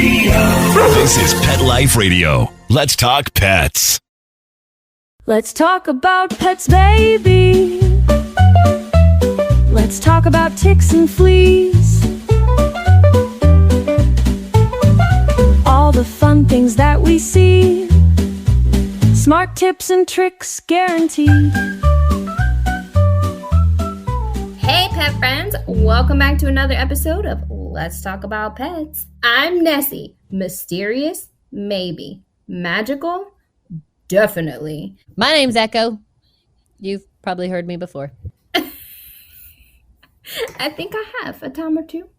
This is Pet Life Radio. Let's talk pets. Let's talk about pets, baby. Let's talk about ticks and fleas. All the fun things that we see. Smart tips and tricks guaranteed. Hey pet friends, welcome back to another episode of Let's Talk About Pets. I'm Nessie. Mysterious? Maybe. Magical? Definitely. My name's Echo. You've probably heard me before. I think I have a time or two.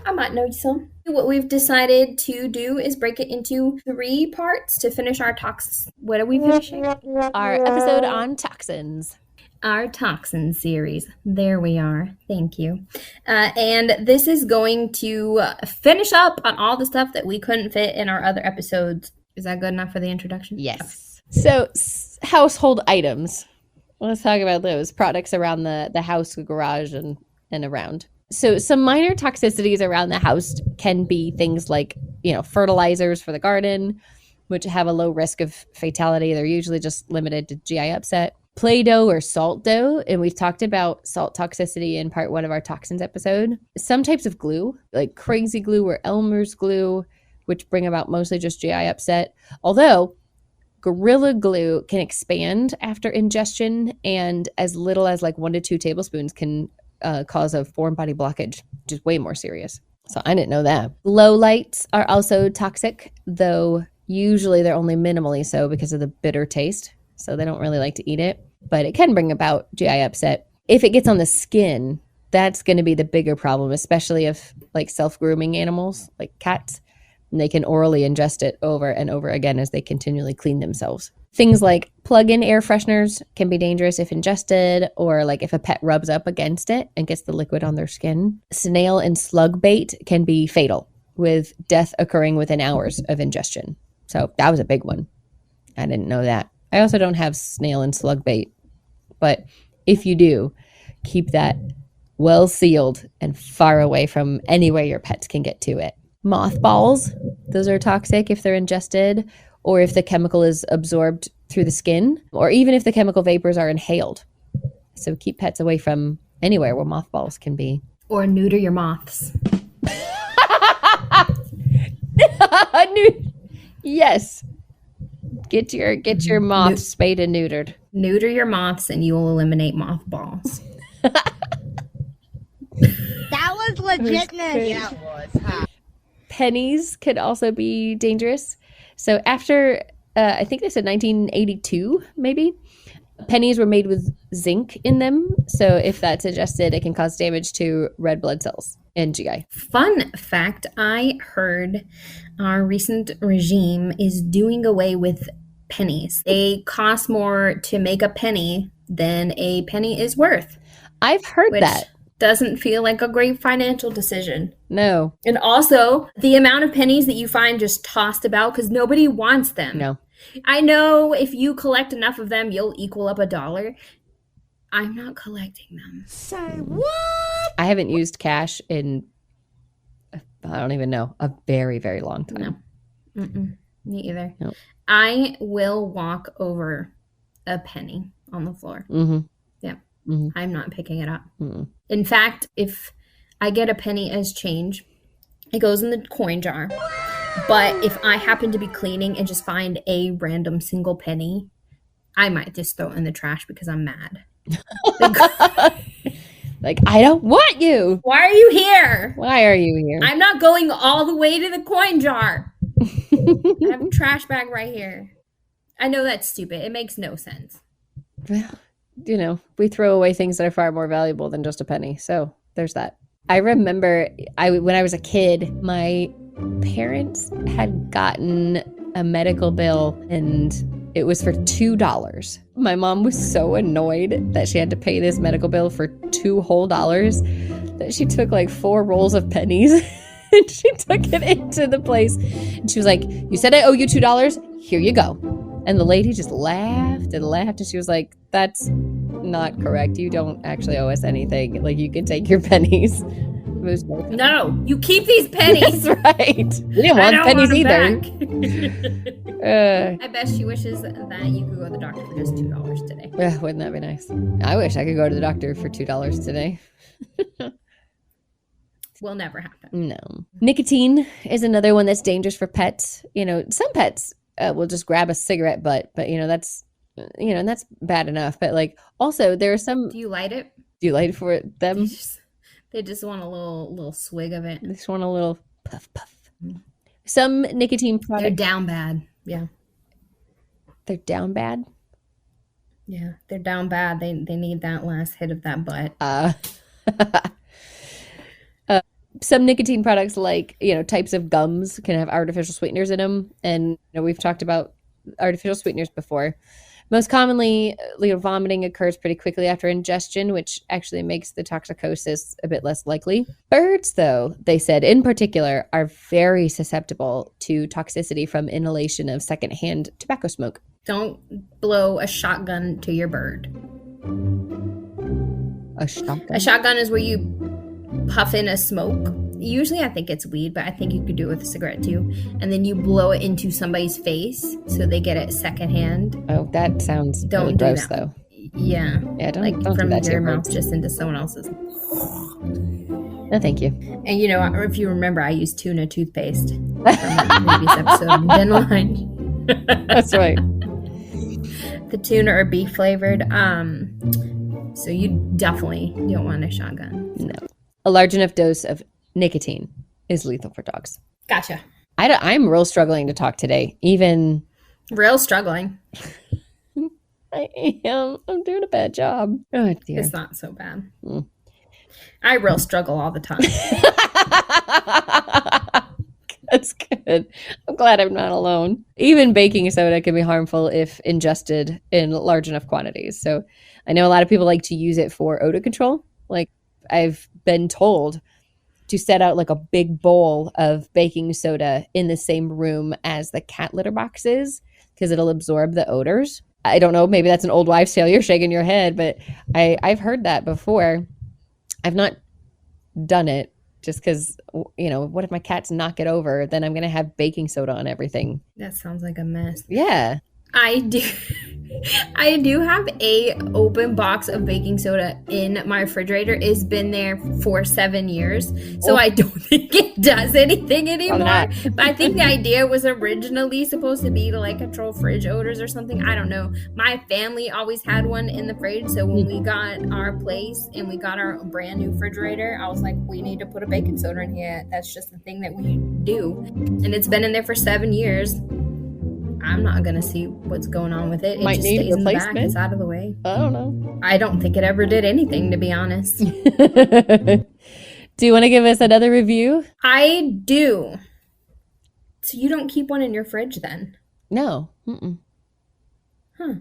I might know some. What we've decided to do is break it into 3 parts to finish our toxins. What are we finishing? Our episode on toxins. Our toxin series. There we are. Thank you. And this is going to finish up on all the stuff that we couldn't fit in our other episodes. Is that good enough for the introduction? Yes. So, household items. Let's talk about those products around the house, garage, and around. So, some minor toxicities around the house can be things like, fertilizers for the garden, which have a low risk of fatality. They're usually just limited to GI upset. Play-Doh or salt dough, and we've talked about salt toxicity in part 1 of our toxins episode. Some types of glue, like crazy glue or Elmer's glue, which bring about mostly just GI upset. Although, Gorilla Glue can expand after ingestion, and as little as like 1 to 2 tablespoons can cause a foreign body blockage, which is way more serious. So I didn't know that. Low lights are also toxic, though usually they're only minimally so because of the bitter taste. So they don't really like to eat it, but it can bring about GI upset. If it gets on the skin, that's going to be the bigger problem, especially if like self-grooming animals like cats, and they can orally ingest it over and over again as they continually clean themselves. Things like plug-in air fresheners can be dangerous if ingested, or like if a pet rubs up against it and gets the liquid on their skin. Snail and slug bait can be fatal, with death occurring within hours of ingestion. So that was a big one. I didn't know that. I also don't have snail and slug bait, but if you do, keep that well sealed and far away from anywhere your pets can get to it. Mothballs, those are toxic if they're ingested, or if the chemical is absorbed through the skin, or even if the chemical vapors are inhaled. So keep pets away from anywhere where mothballs can be. Or neuter your moths. Yes. Get your moths spayed and neutered. Neuter your moths and you will eliminate mothballs. That was legitness. Yeah, it was. Huh? Pennies could also be dangerous. So after, I think they said 1982, maybe, pennies were made with zinc in them. So if that's ingested, it can cause damage to red blood cells and GI. Fun fact, I heard our recent regime is doing away with pennies. They cost more to make a penny than a penny is worth. I've heard that. Doesn't feel like a great financial decision. No. And also, the amount of pennies that you find just tossed about because nobody wants them. No. I know if you collect enough of them, you'll equal up $1. I'm not collecting them. Say what? I haven't used cash in, I don't even know, a very, very long time. No. Me either. Nope. I will walk over a penny on the floor. Mm-hmm. Yeah. Mm-hmm. I'm not picking it up. Mm-hmm. In fact, if I get a penny as change, it goes in the coin jar. But if I happen to be cleaning and just find a random single penny, I might just throw it in the trash because I'm mad. Like, I don't want you. Why are you here? Why are you here? I'm not going all the way to the coin jar. I have a trash bag right here. I know that's stupid. It makes no sense. Well, we throw away things that are far more valuable than just a penny. So there's that. I remember when I was a kid, my parents had gotten a medical bill and it was for $2. My mom was so annoyed that she had to pay this medical bill for $2 whole that she took like 4 rolls of pennies and she took it into the place. And she was like, "You said I owe you $2? Here you go." And the lady just laughed and laughed. And she was like, "That's not correct. You don't actually owe us anything. Like, you can take your pennies." Most welcome. No, you keep these pennies. That's right. We didn't want pennies either. I bet she wishes that you could go to the doctor for just $2 today. Wouldn't that be nice? I wish I could go to the doctor for $2 today. Will never happen. No. Nicotine is another one that's dangerous for pets. Some pets will just grab a cigarette butt, but that's bad enough. But like, also there are some. Do you light it? Do you light it for them? They just want a little swig of it. They just want a little puff. Some nicotine products. They're down bad. Yeah. They're down bad. Yeah, they're down bad. They need that last hit of that butt. Some nicotine products, like types of gums, can have artificial sweeteners in them, and we've talked about artificial sweeteners before. Most commonly, vomiting occurs pretty quickly after ingestion, which actually makes the toxicosis a bit less likely. Birds, though, they said in particular, are very susceptible to toxicity from inhalation of secondhand tobacco smoke. Don't blow a shotgun to your bird. A shotgun? A shotgun is where you puff in a smoke. Usually I think it's weed, but I think you could do it with a cigarette too. And then you blow it into somebody's face so they get it secondhand. Oh, that sounds really gross, though. Yeah. Yeah, don't from do that to your your mouth birds. just into someone else's. No, thank you. And if you remember, I used tuna toothpaste from a previous episode of Dental Line. That's right. The tuna are beef flavored. So you definitely don't want a shotgun. No. A large enough dose of nicotine is lethal for dogs. Gotcha. I'm real struggling to talk today. Even Real struggling. I am. I'm doing a bad job. Oh dear. It's not so bad. I real struggle all the time. That's good. I'm glad I'm not alone. Even baking soda can be harmful if ingested in large enough quantities. So I know a lot of people like to use it for odor control. Like, I've been told to set out like a big bowl of baking soda in the same room as the cat litter box is, because it'll absorb the odors. I don't know. Maybe that's an old wives' tale. You're shaking your head, but I've heard that before. I've not done it just because, what if my cats knock it over? Then I'm going to have baking soda on everything. That sounds like a mess. Yeah. I do have a open box of baking soda in my refrigerator. It's been there for 7 years. So I don't think it does anything anymore. But I think the idea was originally supposed to be to like control fridge odors or something. I don't know. My family always had one in the fridge. So when we got our place and we got our brand new refrigerator, I was like, we need to put a baking soda in here. That's just the thing that we do. And it's been in there for 7 years. I'm not going to see what's going on with it. It Might just need stays in the back. replacement. It's out of the way. I don't know. I don't think it ever did anything, to be honest. Do you want to give us another review? I do. So you don't keep one in your fridge then? No. Mm-mm. Huh.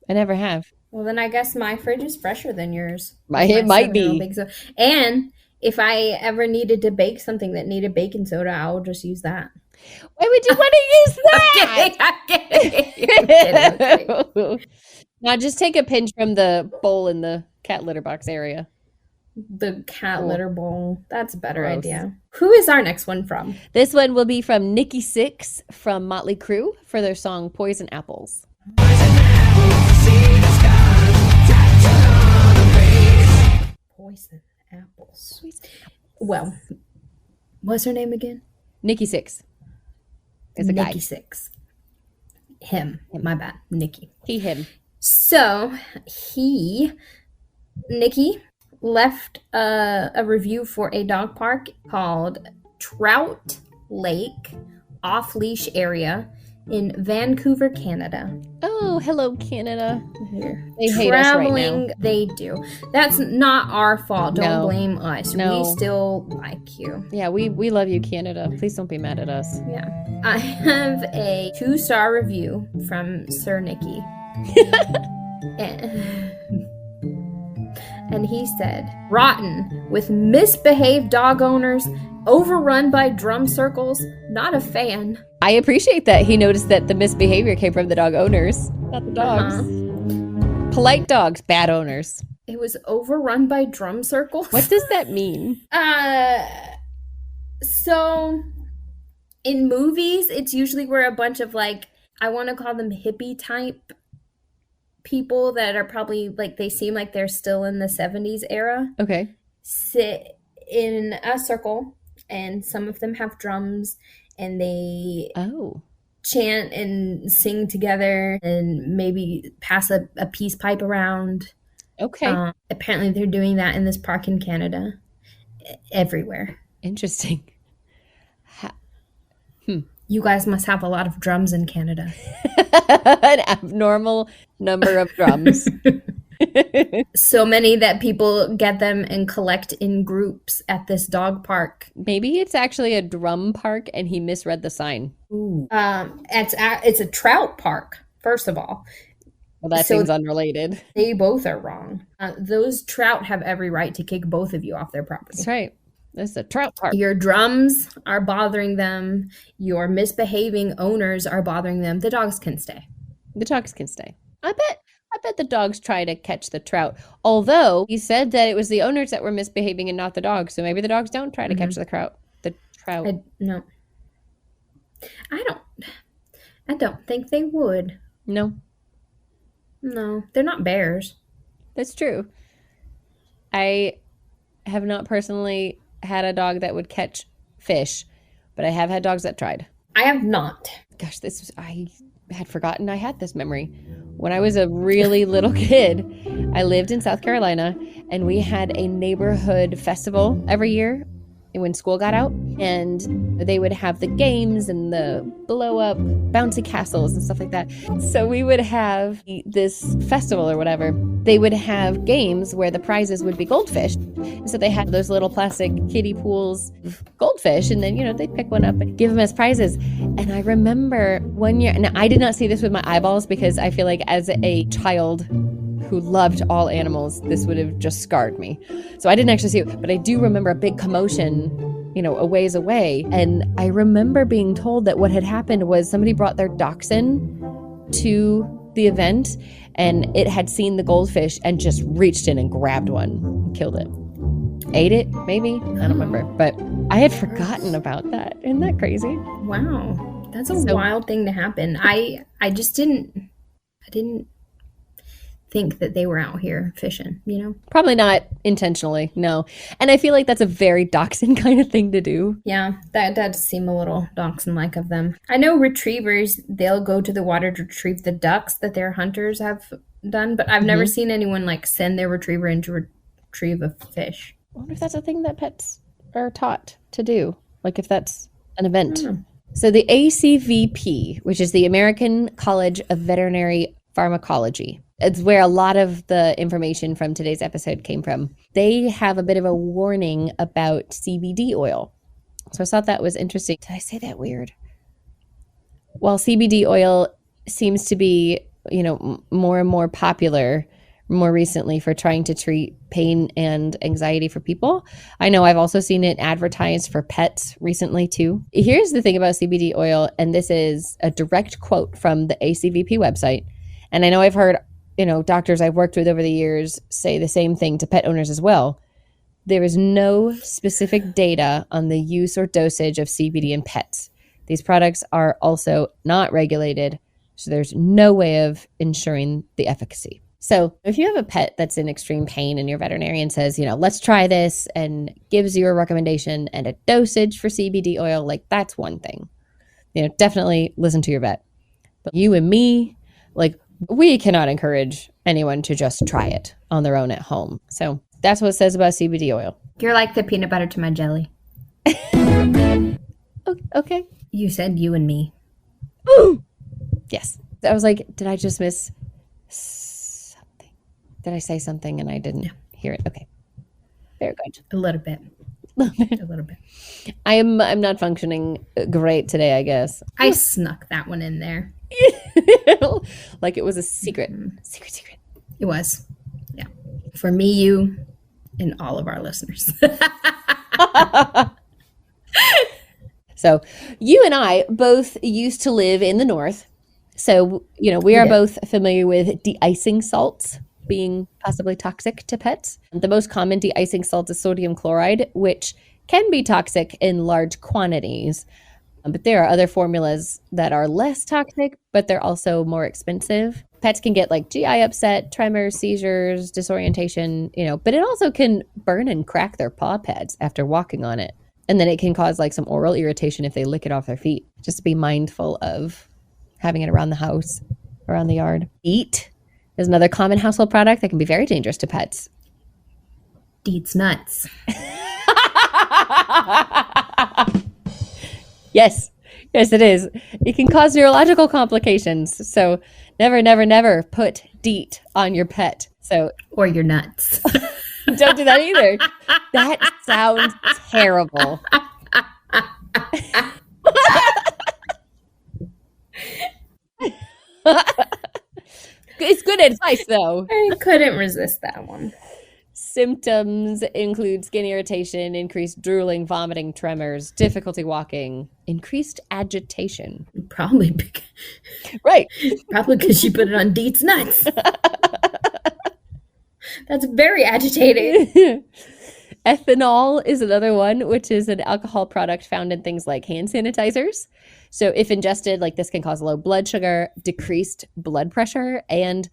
I never have. Well, then I guess my fridge is fresher than yours. It might be. And if I ever needed to bake something that needed baking soda, I'll just use that. Why would you want to use that? I'm kidding. Now just take a pinch from the bowl in the cat litter box area. The cat litter bowl. That's a better Gross. idea. Who is our next one from? This one will be from Nikki Sixx from Motley Crue for their song Poison Apples. Poison apples. Well, what's her name again? Nikki Sixx is a guy. Nikki Sixx. Him. My bad. Nikki. He, him. So Nikki left a review for a dog park called Trout Lake Off Leash Area in Vancouver, Canada. Oh, hello, Canada. They hate us right now. They do. That's not our fault. Don't No. blame us. No. We still like you. Yeah, we love you, Canada. Please don't be mad at us. Yeah. I have a 2-star review from Sir Nicky. And he said, rotten, with misbehaved dog owners, overrun by drum circles, not a fan. I appreciate that he noticed that the misbehavior came from the dog owners, not the dogs. Polite dogs, bad owners. It was overrun by drum circles. What does that mean? So in movies, it's usually where a bunch of like, I want to call them hippie type people that are probably like, they seem like they're still in the 70s era, Okay. sit in a circle, and some of them have drums, and they chant and sing together and maybe pass a peace pipe around. Okay. Apparently they're doing that in this park in Canada, everywhere. Interesting. You guys must have a lot of drums in Canada. An abnormal number of drums. So many that people get them and collect in groups at this dog park. Maybe it's actually a drum park and he misread the sign. Ooh. It's a trout park, first of all. Well, that seems unrelated. They both are wrong. Those trout have every right to kick both of you off their property. That's right. This is a trout park. Your drums are bothering them. Your misbehaving owners are bothering them. The dogs can stay. The dogs can stay. I bet the dogs try to catch the trout. Although he said that it was the owners that were misbehaving and not the dogs. So maybe the dogs don't try to catch the trout. No. I don't think they would. No. No, they're not bears. That's true. I have not personally had a dog that would catch fish, but I have had dogs that tried. I have not. Gosh, I had forgotten I had this memory. When I was a really little kid, I lived in South Carolina, and we had a neighborhood festival every year when school got out, and they would have the games and the blow up bouncy castles and stuff like that. So we would have this festival or whatever. They would have games where the prizes would be goldfish. And so they had those little plastic kiddie pools of goldfish, and then, they'd pick one up and give them as prizes. And I remember one year, and I did not see this with my eyeballs because I feel like as a child who loved all animals, this would have just scarred me. So I didn't actually see it, but I do remember a big commotion, a ways away. And I remember being told that what had happened was somebody brought their dachshund to the event, and it had seen the goldfish and just reached in and grabbed one and killed it. Ate it, maybe? I don't remember. But I had forgotten about that. Isn't that crazy? Wow. That's a wild thing to happen. I just didn't think that they were out here fishing, Probably not intentionally, no. And I feel like that's a very dachshund kind of thing to do. Yeah, that does seem a little dachshund-like of them. I know retrievers, they'll go to the water to retrieve the ducks that their hunters have done, but I've never seen anyone send their retriever in to retrieve a fish. I wonder if that's a thing that pets are taught to do, if that's an event. So the ACVP, which is the American College of Veterinary Pharmacology, it's where a lot of the information from today's episode came from. They have a bit of a warning about CBD oil. So I thought that was interesting. Did I say that weird? While CBD oil seems to be, more and more popular more recently for trying to treat pain and anxiety for people, I know I've also seen it advertised for pets recently too. Here's the thing about CBD oil, and this is a direct quote from the ACVP website. And I know I've heard doctors I've worked with over the years say the same thing to pet owners as well. There is no specific data on the use or dosage of CBD in pets. These products are also not regulated, so there's no way of ensuring the efficacy. So if you have a pet that's in extreme pain and your veterinarian says, let's try this, and gives you a recommendation and a dosage for CBD oil, that's one thing. Definitely listen to your vet. But you and me, we cannot encourage anyone to just try it on their own at home. So that's what it says about CBD oil. You're like the peanut butter to my jelly. Okay. You said you and me. Ooh. Yes. I was like, did I just miss something? Did I say something and I didn't hear it? Okay. Very good. A little bit. A little bit. I'm not functioning great today, I guess. I snuck that one in there. Like it was a secret. Secret. It was. Yeah. For me, you, and all of our listeners. So you and I both used to live in the North. So, we are both familiar with de-icing salts. being possibly toxic to pets. The most common de-icing salt is sodium chloride, which can be toxic in large quantities. But there are other formulas that are less toxic, but they're also more expensive. Pets can get like GI upset, tremors, seizures, disorientation, but it also can burn and crack their paw pads after walking on it. And then it can cause like some oral irritation if they lick it off their feet. Just be mindful of having it around the house, around the yard. DEET is another common household product that can be very dangerous to pets. DEET's nuts. Yes, it is. It can cause neurological complications. So never put DEET on your pet. So Or your nuts. don't do that either. That sounds terrible. It's good advice, though. I couldn't resist that one. Symptoms include skin irritation, increased drooling, vomiting, tremors, difficulty walking, increased agitation. Probably Right. because she put it on DEET's nuts. That's very agitating. Ethanol is another one, which is an alcohol product found in things like hand sanitizers. So if ingested, like this can cause low blood sugar, decreased blood pressure, and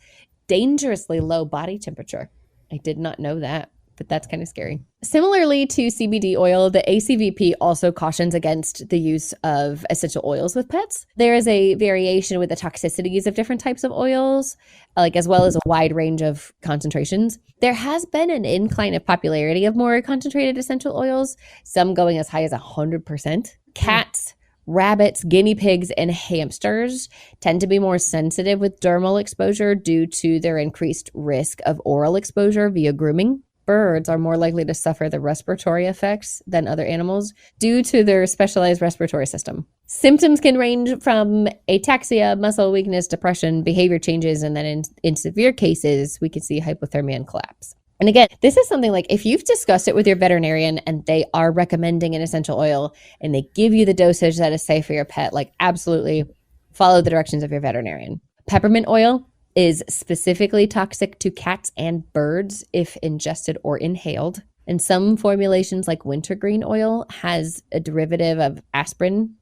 dangerously low body temperature. I did not know that, but that's kind of scary. Similarly to CBD oil, the ACVP also cautions against the use of essential oils with pets. There is a variation with the toxicities of different types of oils, as well as a wide range of concentrations. There has been an incline of popularity of more concentrated essential oils, some going as high as 100%. Cats, rabbits, guinea pigs, and hamsters tend to be more sensitive with dermal exposure due to their increased risk of oral exposure via grooming. Birds are more likely to suffer the respiratory effects than other animals due to their specialized respiratory system. Symptoms can range from ataxia, muscle weakness, depression, behavior changes, and then in severe cases, we can see hypothermia and collapse. And again, this is something like if you've discussed it with your veterinarian and they are recommending an essential oil and they give you the dosage that is safe for your pet, absolutely follow the directions of your veterinarian. Peppermint oil is specifically toxic to cats and birds if ingested or inhaled. And some formulations like wintergreen oil has a derivative of aspirin,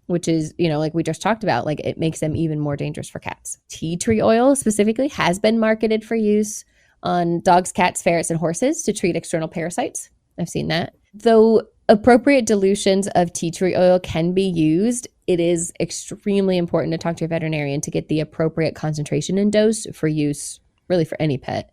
which is, like we just talked about, it makes them even more dangerous for cats. Tea tree oil specifically has been marketed for use on dogs, cats, ferrets, and horses to treat external parasites. I've seen that. Though appropriate dilutions of tea tree oil can be used, it is extremely important to talk to your veterinarian to get the appropriate concentration and dose for use, really for any pet.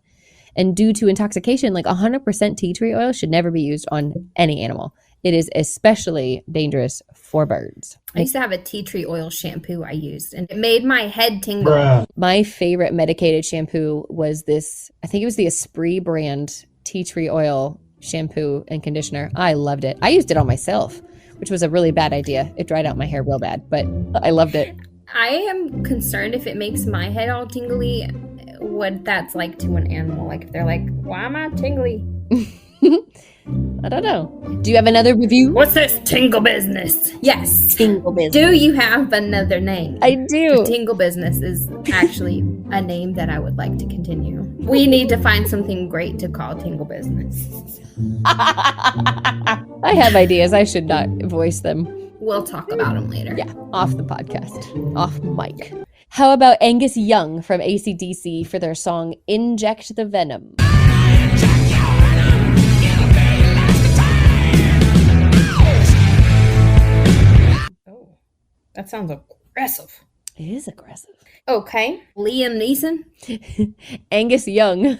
And due to intoxication, 100% tea tree oil should never be used on any animal. It is especially dangerous for birds. I used to have a tea tree oil shampoo I used, and it made my head tingle. Bruh. My favorite medicated shampoo was this, I think it was the Esprit brand tea tree oil shampoo and conditioner. I loved it. I used it on myself, which was a really bad idea. It dried out my hair real bad, but I loved it. I am concerned if it makes my head all tingly, what that's like to an animal. If they're like, why am I tingly? I don't know. Do you have another review? What's this tingle business? Yes. Tingle business. Do you have another name? I do. Tingle business is actually a name that I would like to continue. We need to find something great to call tingle business. I have ideas. I should not voice them. We'll talk about them later. Yeah, off the podcast. Off mic. How about Angus Young from AC/DC for their song Inject the Venom? That sounds aggressive. It is aggressive. Okay. Liam Neeson? Angus Young.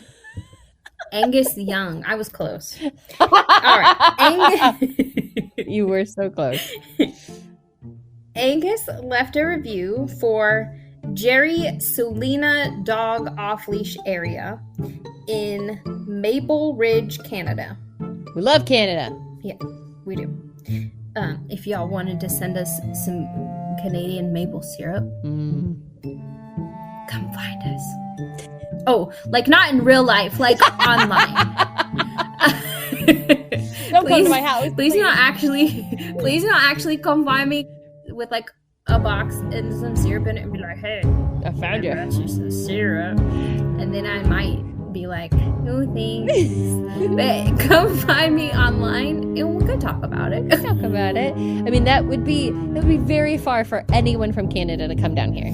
Angus Young. I was close. All right. You were so close. Angus left a review for Jerry Sulina Dog Off-Leash Area in Maple Ridge, Canada. We love Canada. Yeah, we do. If y'all wanted to send us some Canadian maple syrup, come find us. Oh, not in real life, online. Don't come to my house. Please do not actually come find me with a box and some syrup in it and be like, hey, I found you. got you some syrup. And then I might be like, no thanks. But come find me online and we could talk about it. Talk about it. I mean, that would be very far for anyone from Canada to come down here.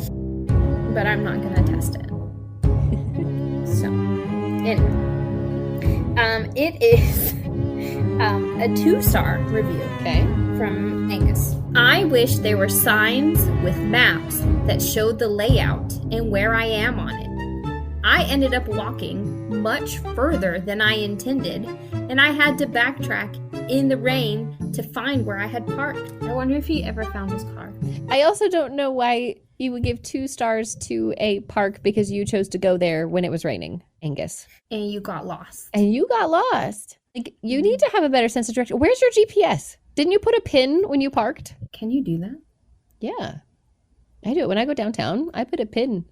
But I'm not gonna test it. So, anyway, it is a 2-star review. Okay. From Angus. I wish there were signs with maps that showed the layout and where I am on it. I ended up walking much further than I intended, and I had to backtrack in the rain to find where I had parked. I wonder if he ever found his car. I also don't know why you would give 2 stars to a park because you chose to go there when it was raining, Angus. And you got lost. And you got lost. Like, you need to have a better sense of direction. Where's your GPS? Didn't you put a pin when you parked? Can you do that? Yeah. I do it when I go downtown. I put a pin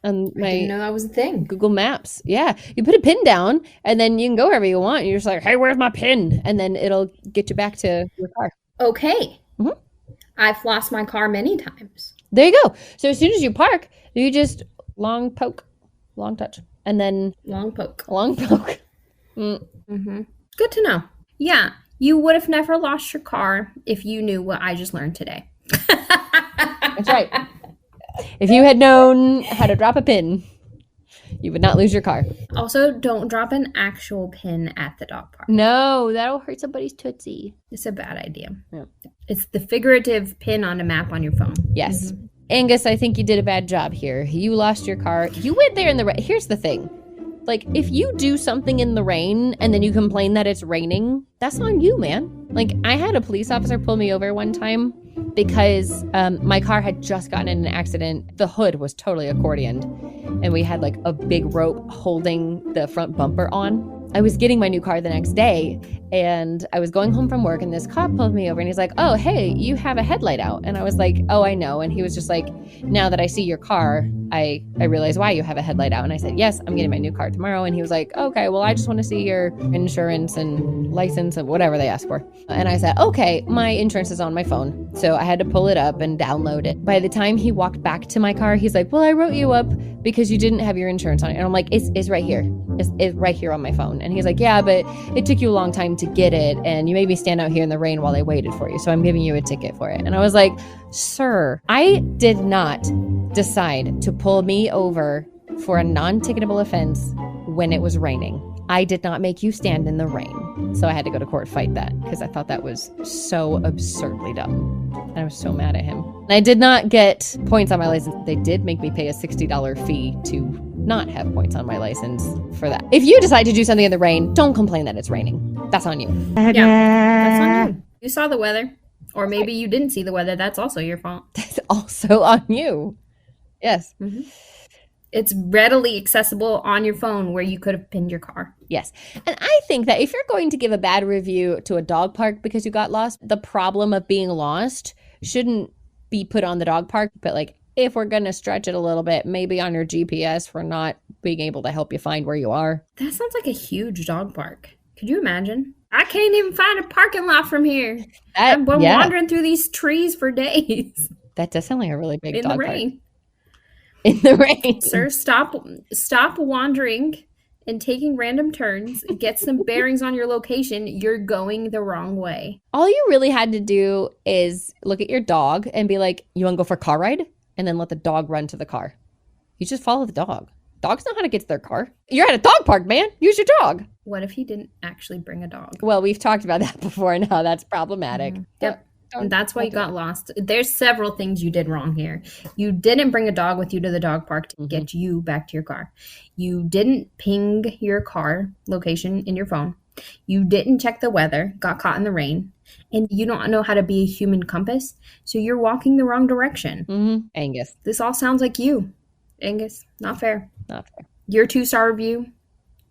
on I my didn't know that was a thing. Google Maps. Yeah. You put a pin down and then you can go wherever you want. And you're just like, hey, where's my pin? And then it'll get you back to your car. Okay. Mm-hmm. I've lost my car many times. There you go. So as soon as you park, you just long poke, long touch, and then Long poke. long poke. Mm-hmm. Good to know. Yeah. You would have never lost your car if you knew what I just learned today. That's right. If you had known how to drop a pin, you would not lose your car. Also, don't drop an actual pin at the dog park. No, that'll hurt somebody's tootsie. It's a bad idea. Yeah. It's the figurative pin on a map on your phone. Yes. Angus, I think you did a bad job here. You lost your car. You went there in the rain. Here's the thing. Like, if you do something in the rain and then you complain that it's raining, that's on you, man. Like, I had a police officer pull me over one time because my car had just gotten in an accident. The hood was totally accordioned, and we had like a big rope holding the front bumper on. I was getting my new car the next day, and I was going home from work, and this cop pulled me over, and he's like, oh, hey, you have a headlight out. And I was like, oh, I know. And he was just like, now that I see your car, I realize why you have a headlight out. And I said, yes, I'm getting my new car tomorrow. And he was like, okay, well, I just want to see your insurance and license and whatever they ask for. And I said, okay, my insurance is on my phone. So I had to pull it up and download it. By the time he walked back to my car, he's like, well, I wrote you up because you didn't have your insurance on it. And I'm like, it's right here. It's right here on my phone. And he's like, yeah, but it took you a long time to get it. And you made me stand out here in the rain while I waited for you. So I'm giving you a ticket for it. And I was like, sir, I did not decide to pull me over for a non-ticketable offense when it was raining. I did not make you stand in the rain. So I had to go to court, fight that, because I thought that was so absurdly dumb. And I was so mad at him. And I did not get points on my license. They did make me pay a $60 fee to not have points on my license for that. If you decide to do something in the rain, don't complain that it's raining. That's on you. Yeah, that's on you. You saw the weather. Or maybe you didn't see the weather. That's also your fault. That's also on you. Yes. Mm-hmm. It's readily accessible on your phone where you could have pinned your car. Yes. And I think that if you're going to give a bad review to a dog park because you got lost, the problem of being lost shouldn't be put on the dog park. But like, if we're going to stretch it a little bit, maybe on your GPS for not being able to help you find where you are. That sounds like a huge dog park. Could you imagine? I can't even find a parking lot from here. I've been wandering through these trees for days. That does sound like a really big dog park. In the rain. Sir, stop wandering and taking random turns. Get some bearings on your location. You're going the wrong way. All you really had to do is look at your dog and be like, you want to go for a car ride? And then let the dog run to the car. You just follow the dog. Dogs know how to get to their car. You're at a dog park, man. Use your dog. What if he didn't actually bring a dog? Well, we've talked about that before and how that's problematic. Mm-hmm. Yep. And that's why you got lost. There's several things you did wrong here. You didn't bring a dog with you to the dog park to get you back to your car. You didn't ping your car location in your phone. You didn't check the weather, got caught in the rain, and you don't know how to be a human compass, so you're walking the wrong direction. Mm-hmm. Angus. This all sounds like you. Angus, not fair. Not fair. Your 2-star review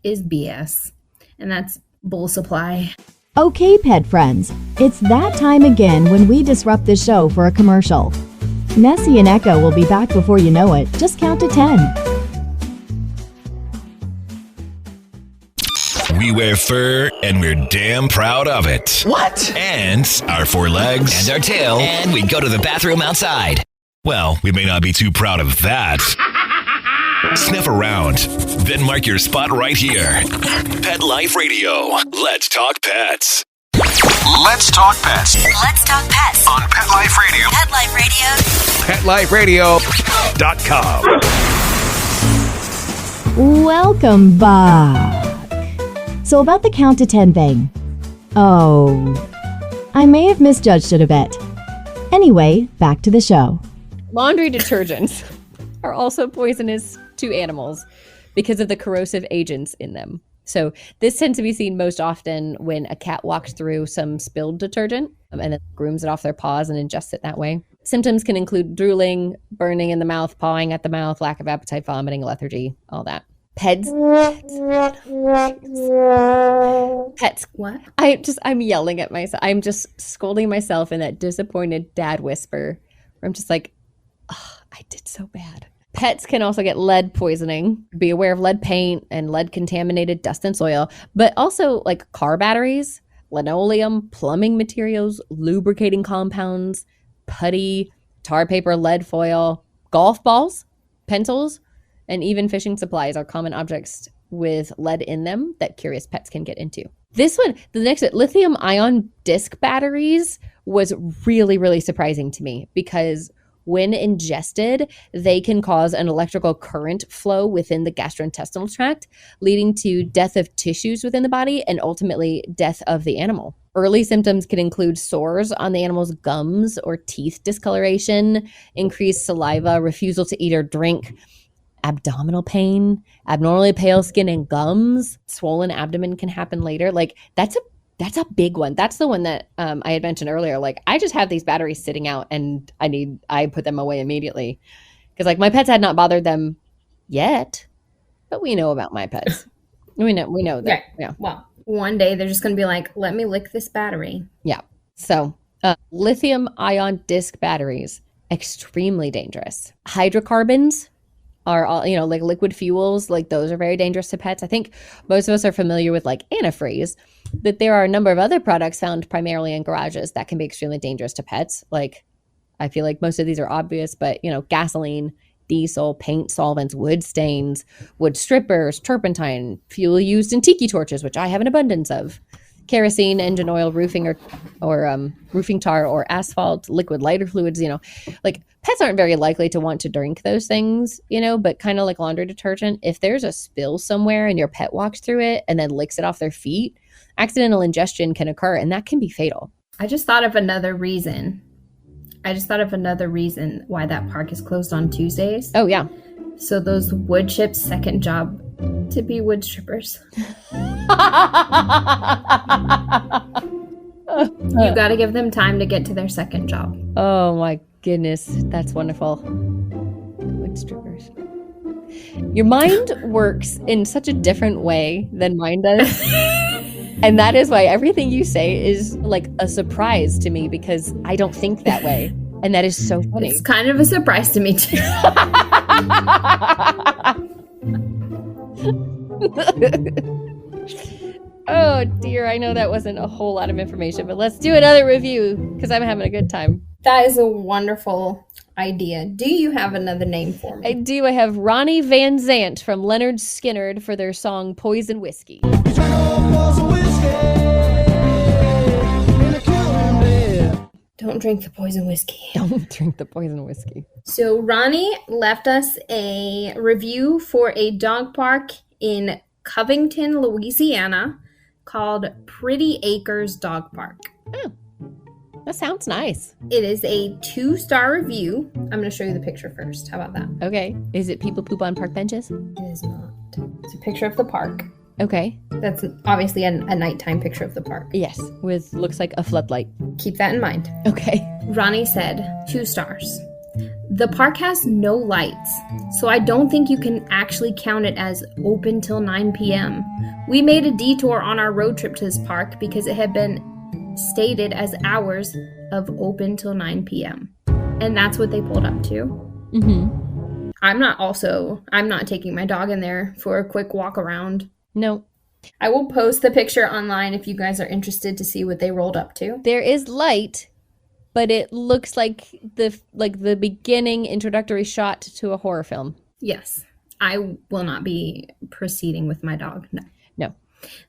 is BS, and that's bull supply. Okay, pet friends, it's that time again when we disrupt the show for a commercial. Nessie and Echo will be back before you know it. Just count to 10. We wear fur, and we're damn proud of it. What? And our 4 legs. And our tail. And we go to the bathroom outside. Well, we may not be too proud of that. Sniff around, then mark your spot right here. Pet Life Radio. Let's talk pets. Let's talk pets Let's talk pets. on Pet Life Radio. Pet Life Radio. PetLifeRadio.com. Welcome back. So about the count to 10 thing. Oh, I may have misjudged it a bit. Anyway, back to the show. Laundry detergents are also poisonous to animals because of the corrosive agents in them. So this tends to be seen most often when a cat walks through some spilled detergent and then grooms it off their paws and ingests it that way. Symptoms can include drooling, burning in the mouth, pawing at the mouth, lack of appetite, vomiting, lethargy, all that. Pets. What? I'm yelling at myself. I'm just scolding myself in that disappointed dad whisper where I'm just like, oh, I did so bad. Pets can also get lead poisoning. Be aware of lead paint and lead contaminated dust and soil, but also like car batteries, linoleum, plumbing materials, lubricating compounds, putty, tar paper, lead foil, golf balls, pencils, and even fishing supplies are common objects with lead in them that curious pets can get into. This one, the next one, lithium ion disc batteries was really, really surprising to me because when ingested, they can cause an electrical current flow within the gastrointestinal tract, leading to death of tissues within the body and ultimately death of the animal. Early symptoms can include sores on the animal's gums or teeth discoloration, increased saliva, refusal to eat or drink, abdominal pain, abnormally pale skin and gums, swollen abdomen can happen later. Like that's a big one. That's the one that I had mentioned earlier. Like I just have these batteries sitting out and I put them away immediately because like my pets had not bothered them yet, but we know about my pets. we know that. Right. Yeah. Well, one day they're just going to be like, let me lick this battery. Yeah. So lithium ion disc batteries, extremely dangerous. Hydrocarbons are all, like liquid fuels, like those are very dangerous to pets. I think most of us are familiar with like antifreeze, but there are a number of other products found primarily in garages that can be extremely dangerous to pets. Like I feel like most of these are obvious, but gasoline, diesel, paint solvents, wood stains, wood strippers, turpentine, fuel used in tiki torches, which I have an abundance of, kerosene, engine oil, roofing or roofing tar or asphalt, liquid lighter fluids, like pets aren't very likely to want to drink those things, but kind of like laundry detergent, if there's a spill somewhere and your pet walks through it and then licks it off their feet, accidental ingestion can occur and that can be fatal. I just thought of another reason why that park is closed on Tuesdays. Oh, yeah. So those wood chips' second job to be wood strippers. You got to give them time to get to their second job. Oh my goodness, that's wonderful. Wood strippers. Your mind works in such a different way than mine does. And that is why everything you say is like a surprise to me because I don't think that way. And that is so funny. It's kind of a surprise to me too. Oh dear, I know that wasn't a whole lot of information, but let's do another review because I'm having a good time. That is a wonderful idea. Do you have another name for me? I do. I have Ronnie Van Zant from Leonard Skinner for their song Poison Whiskey. Don't drink the poison whiskey. Don't drink the poison whiskey. So Ronnie left us a review for a dog park in Covington, Louisiana called Pretty Acres Dog Park. Oh, that sounds nice. It is a 2-star review. I'm going to show you the picture first. How about that? Okay. Is it people poop on park benches? It is not. It's a picture of the park. Okay. That's obviously a nighttime picture of the park. Yes, with looks like a floodlight. Keep that in mind. Okay. Ronnie said 2 stars. The park has no lights, so I don't think you can actually count it as open till 9 p.m. We made a detour on our road trip to this park because it had been stated as hours of open till 9 p.m. And that's what they pulled up to. Mm-hmm. I'm not taking my dog in there for a quick walk around. No. I will post the picture online if you guys are interested to see what they rolled up to. There is light, but it looks like the beginning introductory shot to a horror film. Yes. I will not be proceeding with my dog. No. No.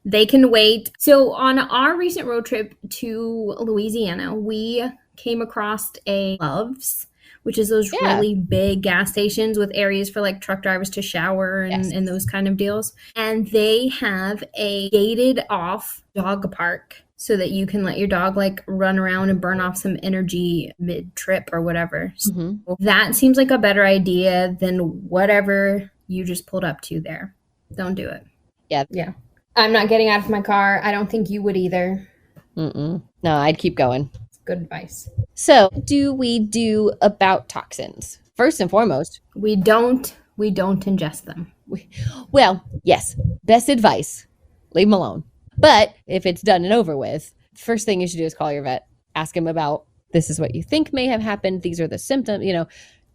They can wait. So on our recent road trip to Louisiana, we came across a Love's, which is those really big gas stations with areas for like truck drivers to shower and those kind of deals. And they have a gated off dog park so that you can let your dog like run around and burn off some energy mid-trip or whatever. So that seems like a better idea than whatever you just pulled up to there. Don't do it. Yeah. I'm not getting out of my car. I don't think you would either. No, I'd keep going. Good advice. So, do we do about toxins? First and foremost, we don't ingest them. Well, yes. Best advice, leave them alone. But if it's done and over with, first thing you should do is call your vet. Ask him about, this is what you think may have happened. These are the symptoms.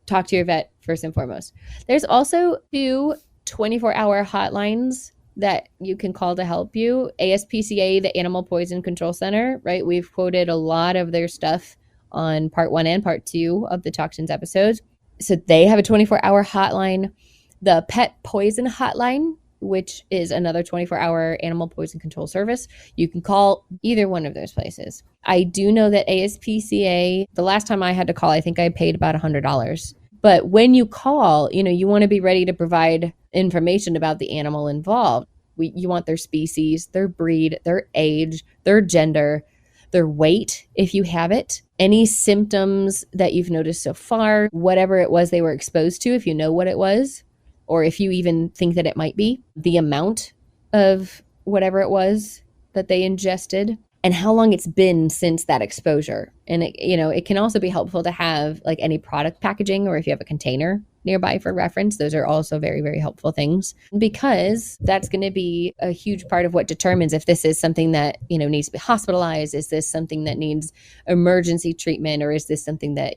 Talk to your vet first and foremost. There's also 2 24-hour hotlines that you can call to help you. ASPCA, the Animal Poison Control Center, right? We've quoted a lot of their stuff on part 1 and part 2 of the toxins episodes. So they have a 24-hour hotline. The Pet Poison Hotline, which is another 24-hour animal poison control service. You can call either one of those places. I do know that ASPCA, the last time I had to call, I think I paid about $100. But when you call, you want to be ready to provide information about the animal involved. You want their species, their breed, their age, their gender, their weight, if you have it, any symptoms that you've noticed so far, whatever it was they were exposed to, if you know what it was, or if you even think that it might be, the amount of whatever it was that they ingested, and how long it's been since that exposure. And it can also be helpful to have like any product packaging, or if you have a container nearby for reference. Those are also very, very helpful things, because that's going to be a huge part of what determines if this is something that, needs to be hospitalized. Is this something that needs emergency treatment, or is this something that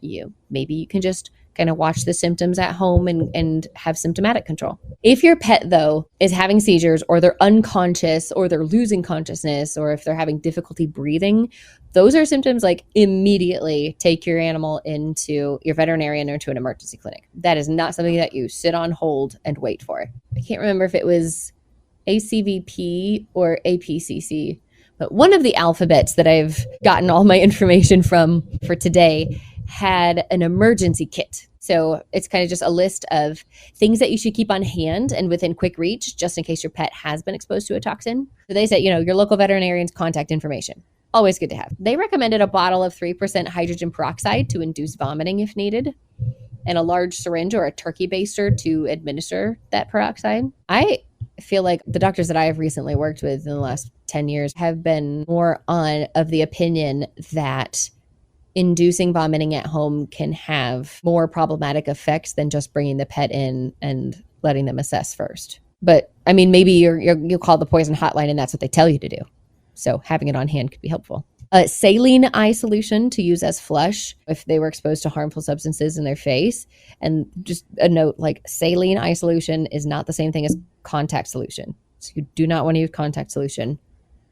maybe you can just kind of watch the symptoms at home and have symptomatic control. If your pet, though, is having seizures, or they're unconscious, or they're losing consciousness, or if they're having difficulty breathing, those are symptoms like immediately take your animal into your veterinarian or to an emergency clinic. That is not something that you sit on hold and wait for. I can't remember if it was ACVP or APCC, but one of the alphabets that I've gotten all my information from for today had an emergency kit. So it's kind of just a list of things that you should keep on hand and within quick reach, just in case your pet has been exposed to a toxin. So they say, your local veterinarian's contact information. Always good to have. They recommended a bottle of 3% hydrogen peroxide to induce vomiting if needed, and a large syringe or a turkey baster to administer that peroxide. I feel like the doctors that I have recently worked with in the last 10 years have been more of the opinion that inducing vomiting at home can have more problematic effects than just bringing the pet in and letting them assess first. But I mean, maybe you'll call the poison hotline and that's what they tell you to do. So having it on hand could be helpful. Saline eye solution to use as flush if they were exposed to harmful substances in their face. And just a note, like saline eye solution is not the same thing as contact solution. So you do not want to use contact solution.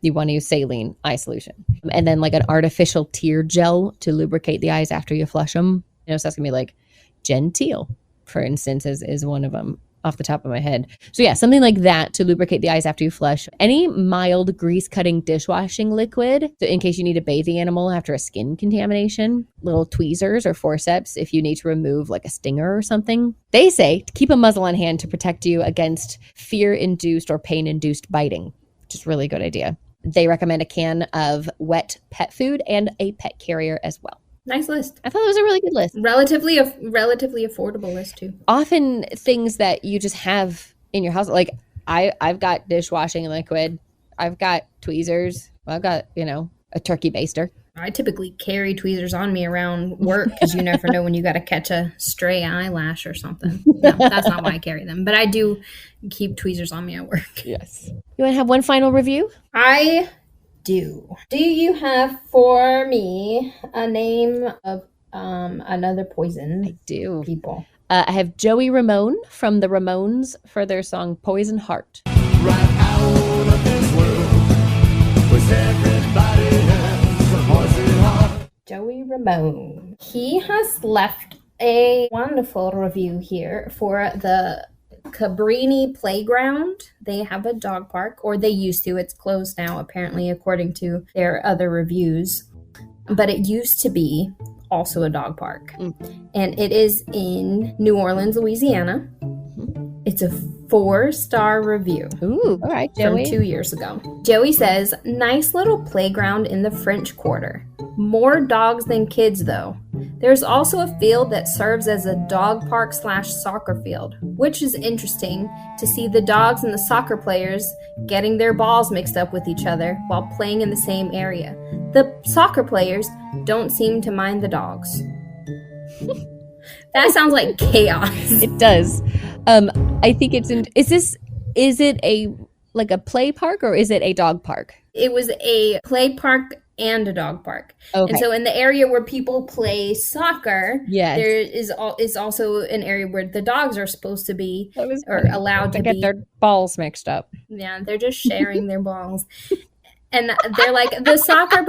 You want to use saline eye solution. And then like an artificial tear gel to lubricate the eyes after you flush them. So that's going to be like Genteel, for instance, is one of them off the top of my head. So yeah, something like that to lubricate the eyes after you flush. Any mild grease-cutting dishwashing liquid, so in case you need to bathe the animal after a skin contamination. Little tweezers or forceps if you need to remove like a stinger or something. They say to keep a muzzle on hand to protect you against fear-induced or pain-induced biting, which is a really good idea. They recommend a can of wet pet food and a pet carrier as well. Nice list. I thought it was a really good list. Relatively affordable list too. Often things that you just have in your house, like I've got dishwashing liquid, I've got tweezers, I've got, a turkey baster. I typically carry tweezers on me around work because you never know when you got to catch a stray eyelash or something. No, that's not why I carry them, but I do keep tweezers on me at work. Yes. You want to have one final review? I do. Do you have for me a name of another poison? I do. People. I have Joey Ramone from the Ramones for their song Poison Heart. Right out of this world, 'cause everybody has a poison heart. Joey Ramone. He has left a wonderful review here for the Cabrini Playground. They have a dog park, or they used to. It's closed now, apparently, according to their other reviews. But it used to be also a dog park. And it is in New Orleans, Louisiana. It's a 4-star review. Ooh, all right, Joey. From 2 years ago. Joey says, nice little playground in the French Quarter. More dogs than kids, though. There's also a field that serves as a dog park / soccer field, which is interesting to see the dogs and the soccer players getting their balls mixed up with each other while playing in the same area. The soccer players don't seem to mind the dogs. That sounds like chaos. It does. I think it's is it a play park or is it a dog park? It was a play park and a dog park. Okay. And so in the area where people play soccer, yes, there is also an area where the dogs are supposed to be or allowed to get their balls mixed up. Yeah, they're just sharing their balls. And they're like, the soccer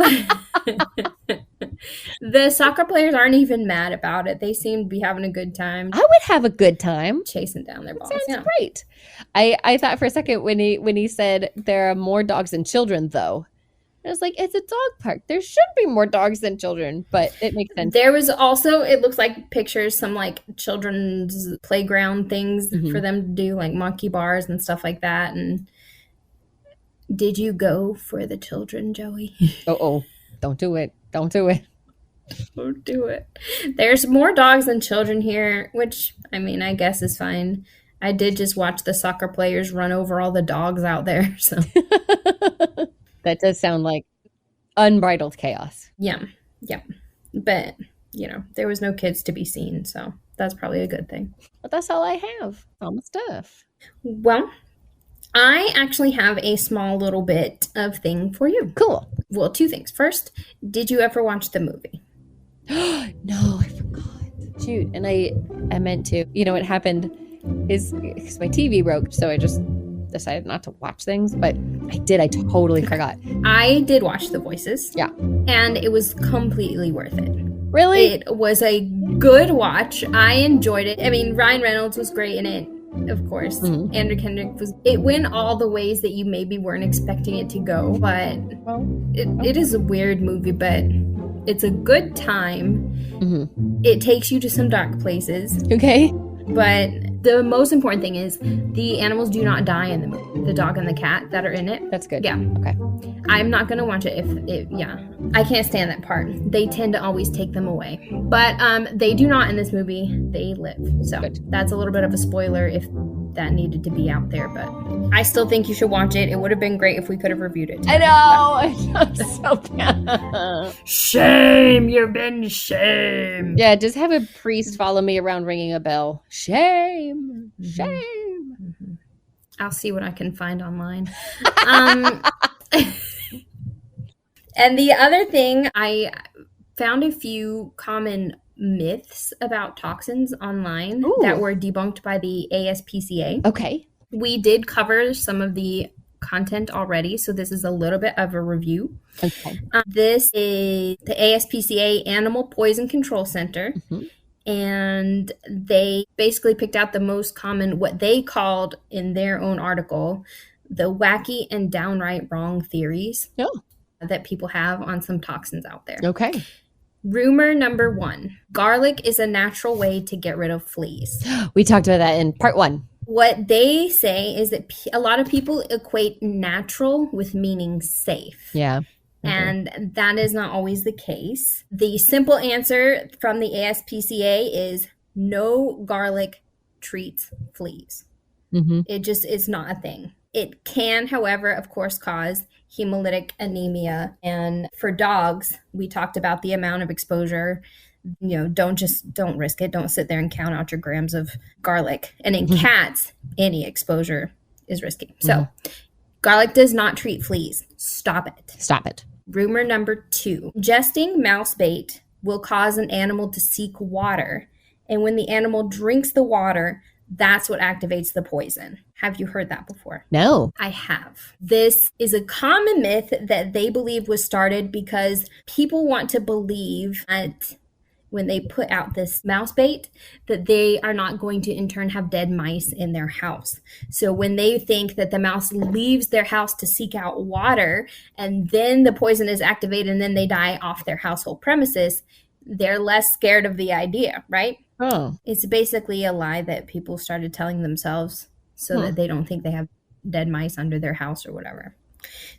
players aren't even mad about it. They seem to be having a good time. I would have a good time chasing down their balls. Sounds great. I thought for a second when he said there are more dogs than children, though. I was like, it's a dog park. There should be more dogs than children, but it makes sense. There was also, it looks like pictures, some like children's playground things for them to do, like monkey bars and stuff like that. And did you go for the children, Joey? Oh, don't do it. Don't do it. Don't do it. There's more dogs than children here, which, I mean, I guess is fine. I did just watch the soccer players run over all the dogs out there, so... That does sound like unbridled chaos. Yeah. But, there was no kids to be seen, so that's probably a good thing. But that's all I have. All my stuff. Well, I actually have a small little bit of thing for you. Cool. Well, 2 things. First, did you ever watch the movie? No, I forgot. Shoot. And I meant to. What happened is because my TV broke, so I just decided not to watch things, but I did. I totally forgot. I did watch The Voices. Yeah. And it was completely worth it. Really? It was a good watch. I enjoyed it. I mean, Ryan Reynolds was great in it, of course. Andrew Kendrick it went all the ways that you maybe weren't expecting it to go, but it is a weird movie, but it's a good time. It takes you to some dark places. Okay. But the most important thing is the animals do not die in the movie. The dog and the cat that are in it. That's good. Yeah. Okay. I'm not going to watch it I can't stand that part. They tend to always take them away. But they do not in this movie. They live. So that's a little bit of a spoiler if that needed to be out there. But I still think you should watch it. It would have been great if we could have reviewed it together. I know. I'm so bad. Shame. You've been shamed. Yeah, just have a priest follow me around ringing a bell. Shame. Shame. I'll see what I can find online. And the other thing, I found a few common myths about toxins online that were debunked by the ASPCA. Okay. We did cover some of the content already, so this is a little bit of a review. Okay. This is the ASPCA Animal Poison Control Center. And they basically picked out the most common, what they called in their own article, the wacky and downright wrong theories that people have on some toxins out there. Okay. Rumor number 1, garlic is a natural way to get rid of fleas. We talked about that in part 1. What they say is that a lot of people equate natural with meaning safe. Yeah. And that is not always the case. The simple answer from the ASPCA is no garlic treats fleas. It just is not a thing. It can, however, of course, cause hemolytic anemia. And for dogs, we talked about the amount of exposure. Don't risk it. Don't sit there and count out your grams of garlic. And in cats, any exposure is risky. So garlic does not treat fleas. Stop it. Stop it. Rumor number 2, ingesting mouse bait will cause an animal to seek water. And when the animal drinks the water, that's what activates the poison. Have you heard that before? No. I have. This is a common myth that they believe was started because people want to believe that when they put out this mouse bait, that they are not going to in turn have dead mice in their house. So when they think that the mouse leaves their house to seek out water and then the poison is activated and then they die off their household premises, they're less scared of the idea, right? Oh. It's basically a lie that people started telling themselves so that they don't think they have dead mice under their house or whatever.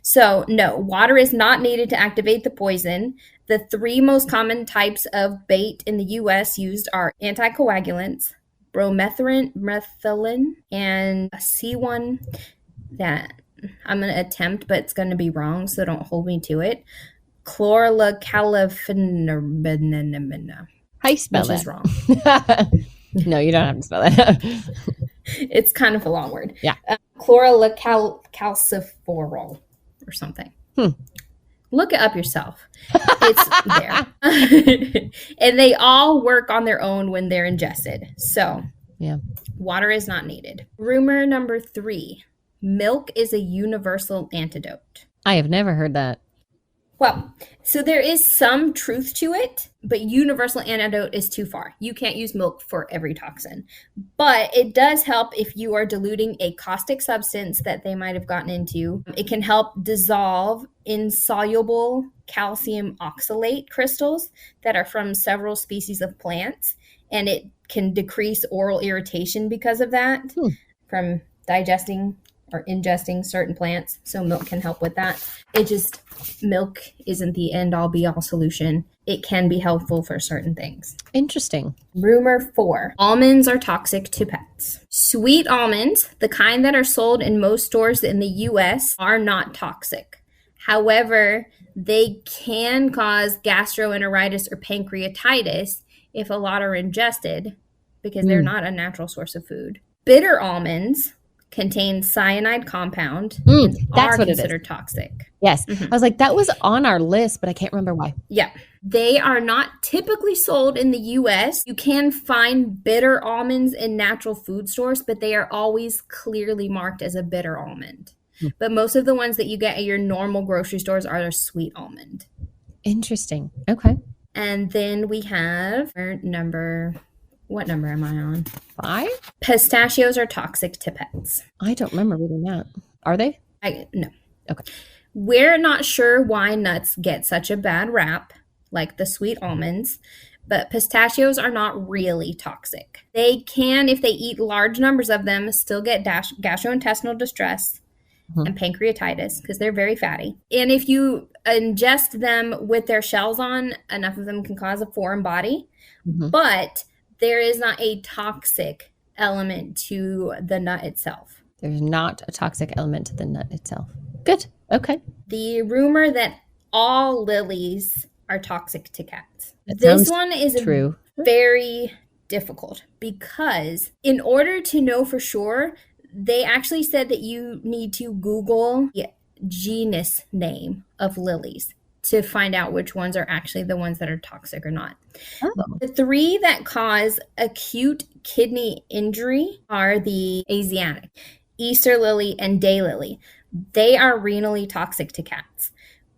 So, no, water is not needed to activate the poison. The 3 most common types of bait in the U.S. used are anticoagulants, bromethrin, and a C1 that I'm going to attempt, but it's going to be wrong, so don't hold me to it. Chlorocalifenamina. How you spell which that? Is wrong. No, you don't have to spell that. It's kind of a long word. Yeah. Chlorocalciferol or something. Look it up yourself. It's there. And they all work on their own when they're ingested. So, yeah, water is not needed. Rumor number 3. Milk is a universal antidote. I have never heard that. Well, so there is some truth to it, but universal antidote is too far. You can't use milk for every toxin. But it does help if you are diluting a caustic substance that they might have gotten into. It can help dissolve insoluble calcium oxalate crystals that are from several species of plants. And it can decrease oral irritation because of that from digesting or ingesting certain plants. So milk can help with that. Milk isn't the end all be all solution. It can be helpful for certain things. Interesting. Rumor 4. Almonds are toxic to pets. Sweet almonds, the kind that are sold in most stores in the U.S., are not toxic. However, they can cause gastroenteritis or pancreatitis if a lot are ingested because they're not a natural source of food. Bitter almonds contain cyanide compound and that's are what it is. considered toxic. Yes. I was like, that was on our list, but I can't remember why. Yeah. They are not typically sold in the U.S. You can find bitter almonds in natural food stores, but they are always clearly marked as a bitter almond. But most of the ones that you get at your normal grocery stores are a sweet almond. Interesting. Okay. And then we have what number am I on? 5? Pistachios are toxic to pets. I don't remember reading that. Are they? No. Okay. We're not sure why nuts get such a bad rap, like the sweet almonds, but pistachios are not really toxic. They can, if they eat large numbers of them, still get gastrointestinal distress and pancreatitis because they're very fatty. And if you ingest them with their shells on, enough of them can cause a foreign body. But there is not a toxic element to the nut itself. There's not a toxic element to the nut itself. Good. Okay. The rumor that all lilies are toxic to cats. That This sounds one is true. very difficult because in order to know for sure, they actually said that you need to Google the genus name of lilies to find out which ones are actually the ones that are toxic or not. The 3 that cause acute kidney injury are the Asiatic, Easter lily, and daylily. They are renally toxic to cats.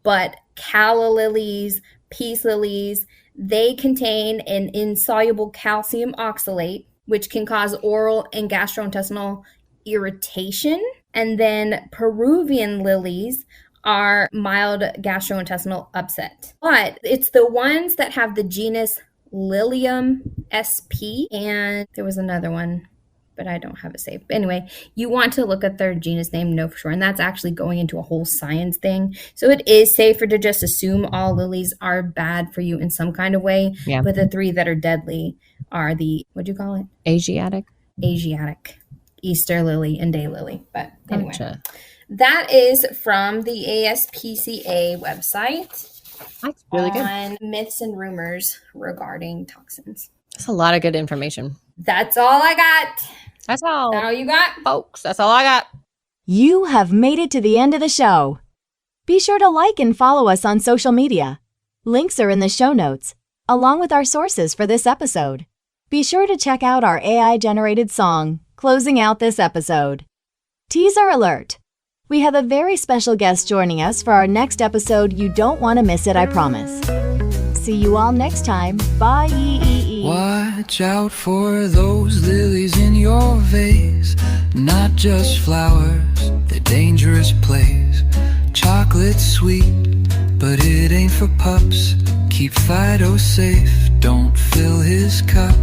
But calla lilies, peace lilies, they contain an insoluble calcium oxalate, which can cause oral and gastrointestinal irritation. And then Peruvian lilies are mild gastrointestinal upset. But it's the ones that have the genus Lilium sp, and there was another one, but I don't have it saved. But anyway, you want to look at their genus name, know for sure, and that's actually going into a whole science thing. So it is safer to just assume all lilies are bad for you in some kind of way. Yeah. But the 3 that are deadly are the, what'd you call it? Asiatic. Easter lily, and daylily. But anyway. Gotcha. That is from the ASPCA website. That's really good. On myths and rumors regarding toxins. That's a lot of good information. That's all I got. That's all. That all you got? Folks, that's all I got. You have made it to the end of the show. Be sure to like and follow us on social media. Links are in the show notes, along with our sources for this episode. Be sure to check out our AI-generated song, closing out this episode. Teaser alert! We have a very special guest joining us for our next episode. You don't want to miss it, I promise. see you all next time. Bye. Watch out for those lilies in your vase. Not just flowers, they're dangerous plays. Chocolate sweet, but it ain't for pups. Keep Fido safe, don't fill his cup.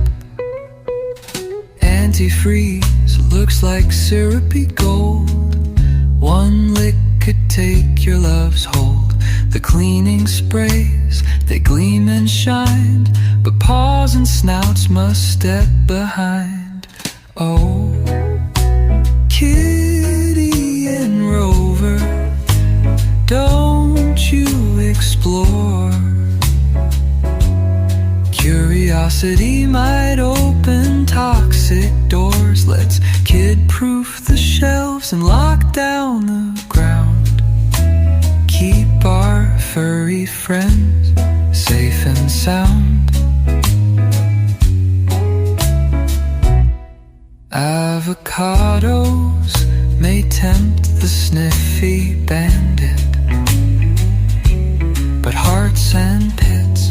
Antifreeze looks like syrupy gold. One lick could take your love's hold. The cleaning sprays, they gleam and shine, but paws and snouts must step behind. Oh, Kitty and Rover, don't you explore? Curiosity might open toxic doors. Let's kid-proof the shelves and lock down the ground. Keep our furry friends safe and sound. Avocados may tempt the sniffy bandit, but hearts and pits,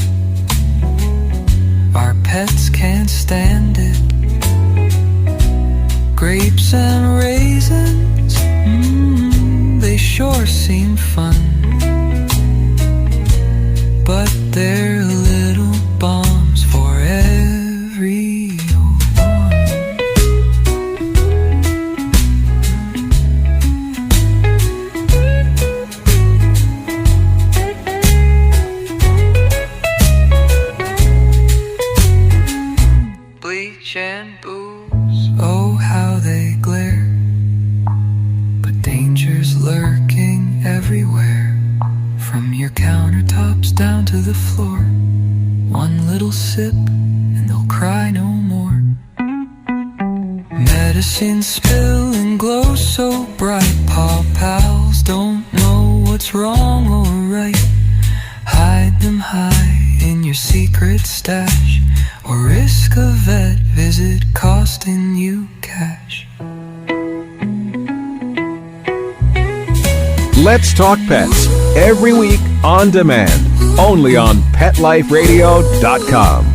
our pets can't stand it. Grapes and raisins, they sure seem fun, but they're little bombs for everyone. Bleach and booze, oh how they glare, but danger's lurking everywhere. From your countertops down to the floor, one little sip and they'll cry no more. Medicine spill and glow so bright, paw pals don't know what's wrong or right. Hide them high in your secret stash, or risk a vet visit costing you cash. Let's Talk Pets, every week on demand, only on PetLifeRadio.com.